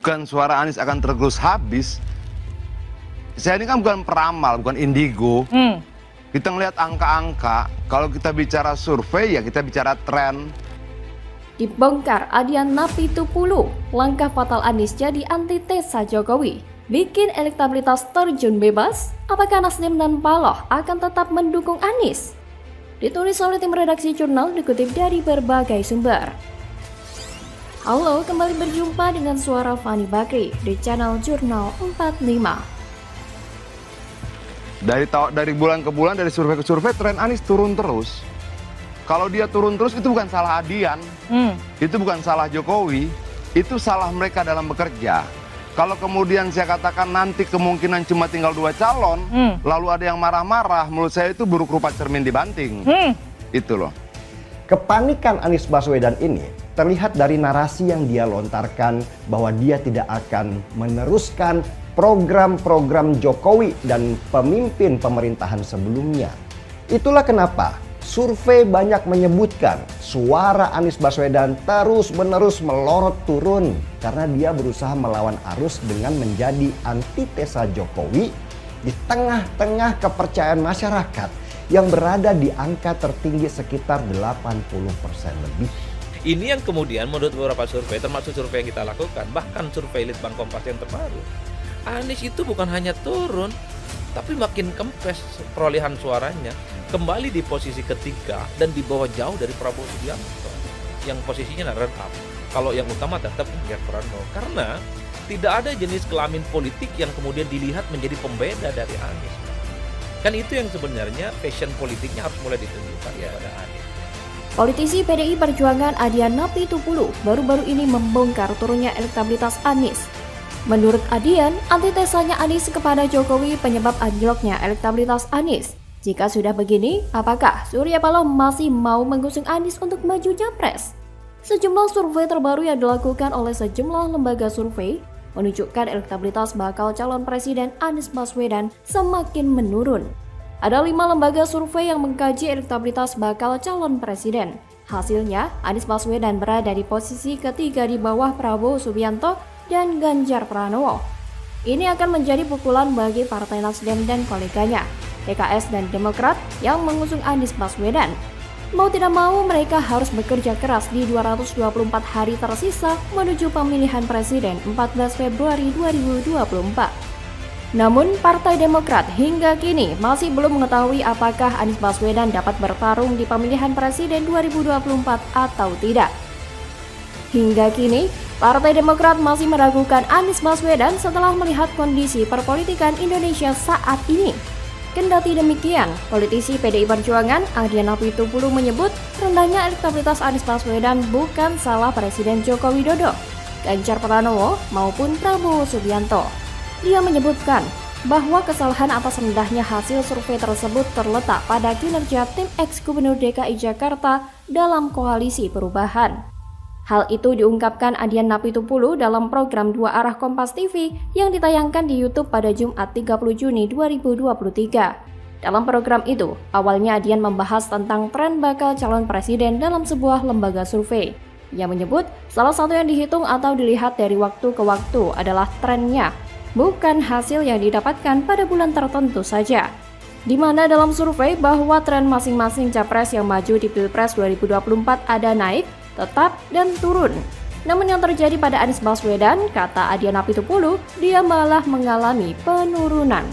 bukan suara Anies akan tergerus habis. Saya ini kan bukan peramal, bukan indigo. Kita ngelihat angka-angka, kalau kita bicara survei ya kita bicara tren. Dibongkar Adian Napitupulu, langkah fatal Anies jadi antitesa Jokowi. Bikin elektabilitas terjun bebas, apakah Nasdem dan Paloh akan tetap mendukung Anies? Ditulis oleh tim redaksi jurnal dikutip dari berbagai sumber. Halo, kembali berjumpa dengan suara Fani Bakri di channel Jurnal 45. Dari bulan ke bulan, dari survei ke survei, tren Anies turun terus. Kalau dia turun terus itu bukan salah Adian, itu bukan salah Jokowi, itu salah mereka dalam bekerja. Kalau kemudian saya katakan nanti kemungkinan cuma tinggal 2 calon, lalu ada yang marah-marah, menurut saya itu buruk rupa cermin dibanting. Itu loh. Kepanikan Anies Baswedan ini terlihat dari narasi yang dia lontarkan bahwa dia tidak akan meneruskan program-program Jokowi dan pemimpin pemerintahan sebelumnya. Itulah kenapa survei banyak menyebutkan suara Anies Baswedan terus-menerus melorot turun karena dia berusaha melawan arus dengan menjadi antitesa Jokowi di tengah-tengah kepercayaan masyarakat yang berada di angka tertinggi sekitar 80% lebih. Ini yang kemudian menurut beberapa survei, termasuk survei yang kita lakukan, bahkan survei Litbang Kompas yang terbaru, Anies itu bukan hanya turun, tapi makin kempes perolehan suaranya, kembali di posisi ketiga dan di bawah jauh dari Prabowo Subianto yang posisinya runner up. Kalau yang utama tetap Ganjar Pranowo, karena tidak ada jenis kelamin politik yang kemudian dilihat menjadi pembeda dari Anies. Kan itu yang sebenarnya fashion politiknya harus mulai ditunjukkan kepada Anies. Politisi PDI Perjuangan Adian Napitupulu baru-baru ini membongkar turunnya elektabilitas Anies. Menurut Adian, antitesanya Anies kepada Jokowi penyebab anjloknya elektabilitas Anies. Jika sudah begini, apakah Surya Paloh masih mau mengusung Anies untuk maju Japres? Sejumlah survei terbaru yang dilakukan oleh sejumlah lembaga survei menunjukkan elektabilitas bakal calon presiden Anies Baswedan semakin menurun. Ada 5 lembaga survei yang mengkaji elektabilitas bakal calon presiden. Hasilnya, Anies Baswedan berada di posisi ketiga di bawah Prabowo Subianto dan Ganjar Pranowo. Ini akan menjadi pukulan bagi Partai Nasdem dan koleganya, PKS dan Demokrat yang mengusung Anies Baswedan. Mau tidak mau mereka harus bekerja keras di 224 hari tersisa menuju pemilihan presiden 14 Februari 2024. Namun Partai Demokrat hingga kini masih belum mengetahui apakah Anies Baswedan dapat bertarung di pemilihan presiden 2024 atau tidak. Hingga kini, Partai Demokrat masih meragukan Anies Baswedan setelah melihat kondisi perpolitikan Indonesia saat ini. Kendati demikian, politisi PDI Perjuangan Adian Napitupulu menyebut rendahnya elektabilitas Anies Baswedan bukan salah Presiden Joko Widodo, Ganjar Pranowo maupun Prabowo Subianto. Dia menyebutkan bahwa kesalahan atas rendahnya hasil survei tersebut terletak pada kinerja tim ex-Gubernur DKI Jakarta dalam koalisi perubahan. Hal itu diungkapkan Adian Napitupulu dalam program Dua Arah Kompas TV yang ditayangkan di YouTube pada Jumat 30 Juni 2023. Dalam program itu, awalnya Adian membahas tentang tren bakal calon presiden dalam sebuah lembaga survei. Ia menyebut salah satu yang dihitung atau dilihat dari waktu ke waktu adalah trennya, bukan hasil yang didapatkan pada bulan tertentu saja. Di mana dalam survei bahwa tren masing-masing capres yang maju di Pilpres 2024 ada naik, tetap, dan turun. Namun yang terjadi pada Anies Baswedan, kata Adian Napitupulu, dia malah mengalami penurunan.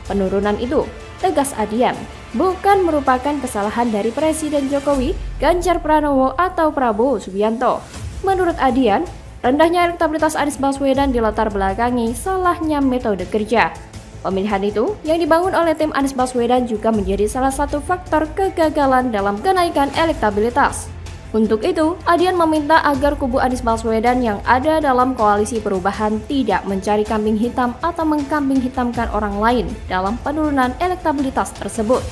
Penurunan itu, tegas Adian, bukan merupakan kesalahan dari Presiden Jokowi, Ganjar Pranowo, atau Prabowo Subianto. Menurut Adian, rendahnya elektabilitas Anies Baswedan dilatar belakangi salahnya metode kerja. Pemilihan itu yang dibangun oleh tim Anies Baswedan juga menjadi salah satu faktor kegagalan dalam kenaikan elektabilitas. Untuk itu, Adian meminta agar kubu Anies Baswedan yang ada dalam koalisi perubahan tidak mencari kambing hitam atau mengkambing hitamkan orang lain dalam penurunan elektabilitas tersebut.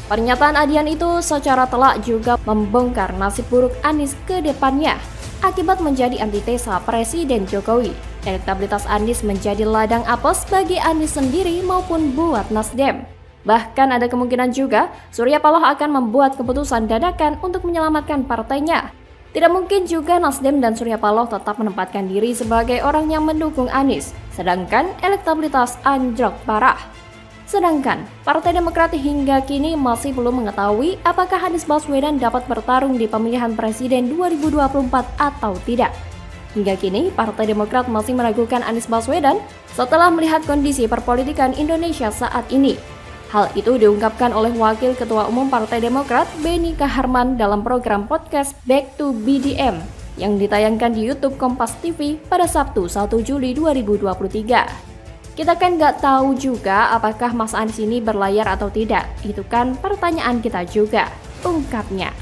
Pernyataan Adian itu secara telak juga membongkar nasib buruk Anies ke depannya akibat menjadi antitesa Presiden Jokowi. Elektabilitas Anies menjadi ladang apes bagi Anies sendiri maupun buat Nasdem. Bahkan ada kemungkinan juga Surya Paloh akan membuat keputusan dadakan untuk menyelamatkan partainya. Tidak mungkin juga Nasdem dan Surya Paloh tetap menempatkan diri sebagai orang yang mendukung Anies, sedangkan elektabilitas anjlok parah. Sedangkan Partai Demokrat hingga kini masih belum mengetahui apakah Anies Baswedan dapat bertarung di pemilihan presiden 2024 atau tidak. Hingga kini Partai Demokrat masih meragukan Anies Baswedan setelah melihat kondisi perpolitikan Indonesia saat ini. Hal itu diungkapkan oleh Wakil Ketua Umum Partai Demokrat Benny Kaharman dalam program podcast Back to BDM yang ditayangkan di YouTube Kompas TV pada Sabtu 1 Juli 2023. Kita kan nggak tahu juga apakah Mas Anies ini berlayar atau tidak, itu kan pertanyaan kita juga, ungkapnya.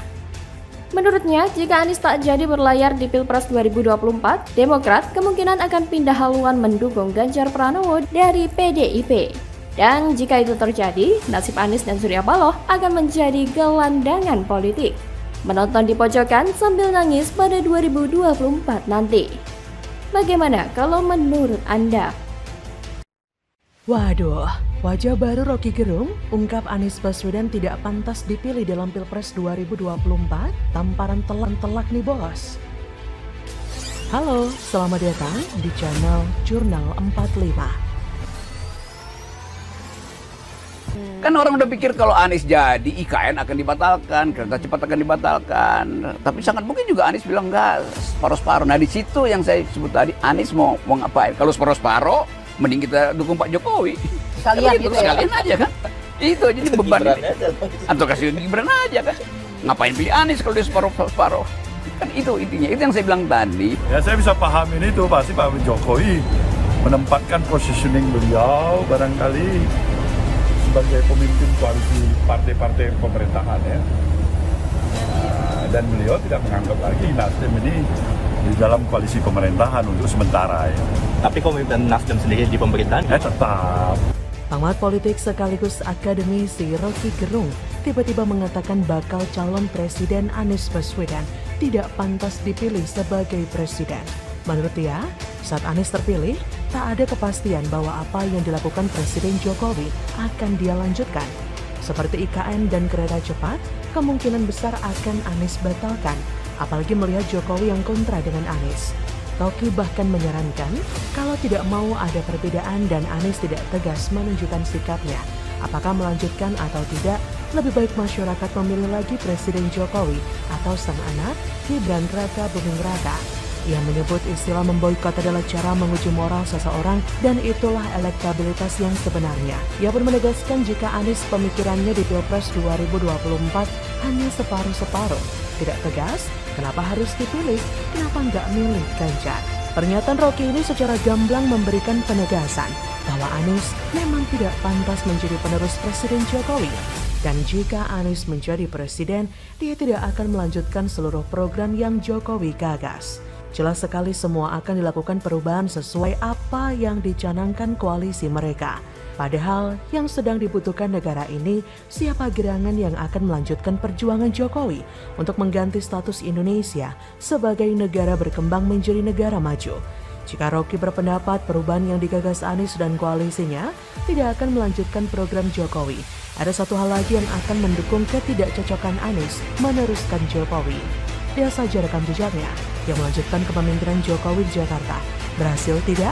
Menurutnya, jika Anies tak jadi berlayar di Pilpres 2024, Demokrat kemungkinan akan pindah haluan mendukung Ganjar Pranowo dari PDIP. Dan jika itu terjadi, nasib Anies dan Surya Paloh akan menjadi gelandangan politik. Menonton di pojokan sambil nangis pada 2024 nanti. Bagaimana kalau menurut Anda? Waduh, wajah baru Rocky Gerung ungkap Anies Baswedan tidak pantas dipilih dalam Pilpres 2024, tamparan telak nih bos. Halo, selamat datang di channel Jurnal 45. Kan orang udah pikir kalau Anies jadi IKN akan dibatalkan, kereta cepat akan dibatalkan. Tapi sangat mungkin juga Anies bilang enggak, separuh-separuh. Nah di situ yang saya sebut tadi, Anies mau ngapain? Kalau separuh-separuh, mending kita dukung Pak Jokowi. Sekalian gitu sekalian aja kan. Itu jadi beban ini. Atau kasih Gibran aja kan. Ngapain pilih Anies kalau dia separuh-separuh? Kan itu intinya, itu yang saya bilang tadi. Ya saya bisa pahamin itu, pasti Pak Jokowi menempatkan positioning beliau barangkali sebagai pemimpin koalisi partai-partai pemerintahan ya. Dan beliau tidak menganggap lagi Nasdem ini di dalam koalisi pemerintahan untuk sementara ya. Tapi komitmen Nasdem sendiri di pemerintahan? Ya tetap. Pengamat politik sekaligus akademisi Rocky Gerung tiba-tiba mengatakan bakal calon presiden Anies Baswedan tidak pantas dipilih sebagai presiden. Menurut dia, saat Anies terpilih, tak ada kepastian bahwa apa yang dilakukan Presiden Jokowi akan dia lanjutkan. Seperti IKN dan kereta cepat, kemungkinan besar akan Anies batalkan, apalagi melihat Jokowi yang kontra dengan Anies. Rocky bahkan menyarankan kalau tidak mau ada perbedaan dan Anies tidak tegas menunjukkan sikapnya, apakah melanjutkan atau tidak, lebih baik masyarakat memilih lagi Presiden Jokowi atau sang anak Gibran Raka Buming Raka. Ia menyebut istilah memboikot adalah cara menguji moral seseorang dan itulah elektabilitas yang sebenarnya. Ia pun menegaskan jika Anies pemikirannya di Pilpres 2024 hanya separuh-separuh. Tidak tegas, kenapa harus dipilih? Kenapa nggak milih Ganjar? Pernyataan Rocky ini secara gamblang memberikan penegasan bahwa Anies memang tidak pantas menjadi penerus Presiden Jokowi. Dan jika Anies menjadi presiden, dia tidak akan melanjutkan seluruh program yang Jokowi gagas. Jelas sekali semua akan dilakukan perubahan sesuai apa yang dicanangkan koalisi mereka. Padahal yang sedang dibutuhkan negara ini siapa gerangan yang akan melanjutkan perjuangan Jokowi untuk mengganti status Indonesia sebagai negara berkembang menjadi negara maju. Jika Rocky berpendapat perubahan yang digagas Anies dan koalisinya tidak akan melanjutkan program Jokowi, ada satu hal lagi yang akan mendukung ketidakcocokan Anies meneruskan Jokowi. Dia saja rekam jejaknya yang melanjutkan kepemimpinan Jokowi di Jakarta. Berhasil tidak?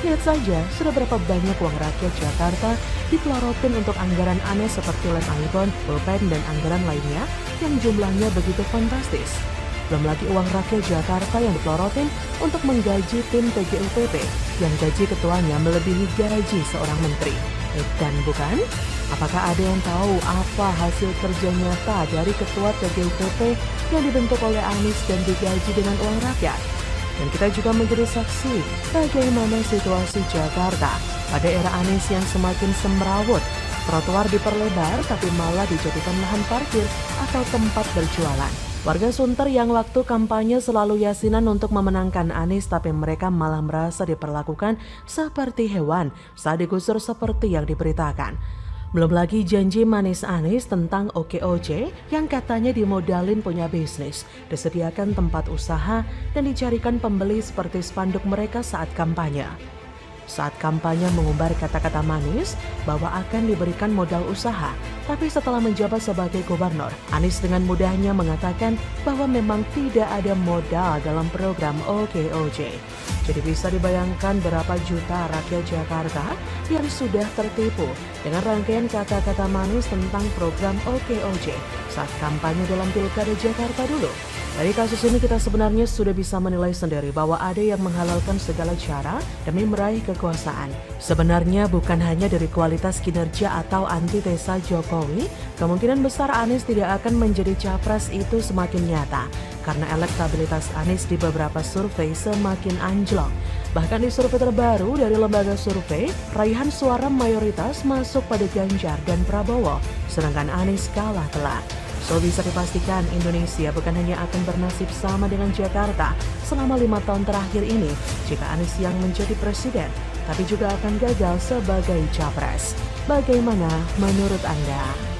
Lihat saja sudah berapa banyak uang rakyat Jakarta dipelorotin untuk anggaran aneh seperti lem iPhone, pulpen, dan anggaran lainnya yang jumlahnya begitu fantastis. Belum lagi uang rakyat Jakarta yang dipelorotin untuk menggaji tim TGUPP yang gaji ketuanya melebihi gaji seorang menteri. Dan bukan? Apakah ada yang tahu apa hasil kerja nyata dari ketua TGUPP yang dibentuk oleh Anies dan digaji dengan uang rakyat? Dan kita juga menjadi saksi bagaimana situasi Jakarta pada era Anies yang semakin semrawut. Trotoar diperlebar tapi malah dijadikan lahan parkir atau tempat berjualan. Warga Sunter yang waktu kampanye selalu yasinan untuk memenangkan Anies tapi mereka malah merasa diperlakukan seperti hewan saat digusur seperti yang diberitakan. Belum lagi janji manis Anies tentang OKOC yang katanya dimodalin punya bisnis, disediakan tempat usaha dan dicarikan pembeli seperti spanduk mereka saat kampanye. saat kampanye mengumbar kata-kata manis bahwa akan diberikan modal usaha. Tapi setelah menjabat sebagai gubernur, Anies dengan mudahnya mengatakan bahwa memang tidak ada modal dalam program OKOJ. Jadi bisa dibayangkan berapa juta rakyat Jakarta yang sudah tertipu dengan rangkaian kata-kata manis tentang program OKOJ saat kampanye dalam Pilkada Jakarta dulu. Dari kasus ini kita sebenarnya sudah bisa menilai sendiri bahwa ada yang menghalalkan segala cara demi meraih kekuasaan. Sebenarnya bukan hanya dari kualitas kinerja atau antitesa Jokowi, kemungkinan besar Anies tidak akan menjadi capres itu semakin nyata. Karena elektabilitas Anies di beberapa survei semakin anjlok. Bahkan di survei terbaru dari lembaga survei, raihan suara mayoritas masuk pada Ganjar dan Prabowo, sedangkan Anies kalah telak. So bisa dipastikan Indonesia bukan hanya akan bernasib sama dengan Jakarta selama 5 tahun terakhir ini jika Anies yang menjadi presiden, tapi juga akan gagal sebagai capres. Bagaimana menurut Anda?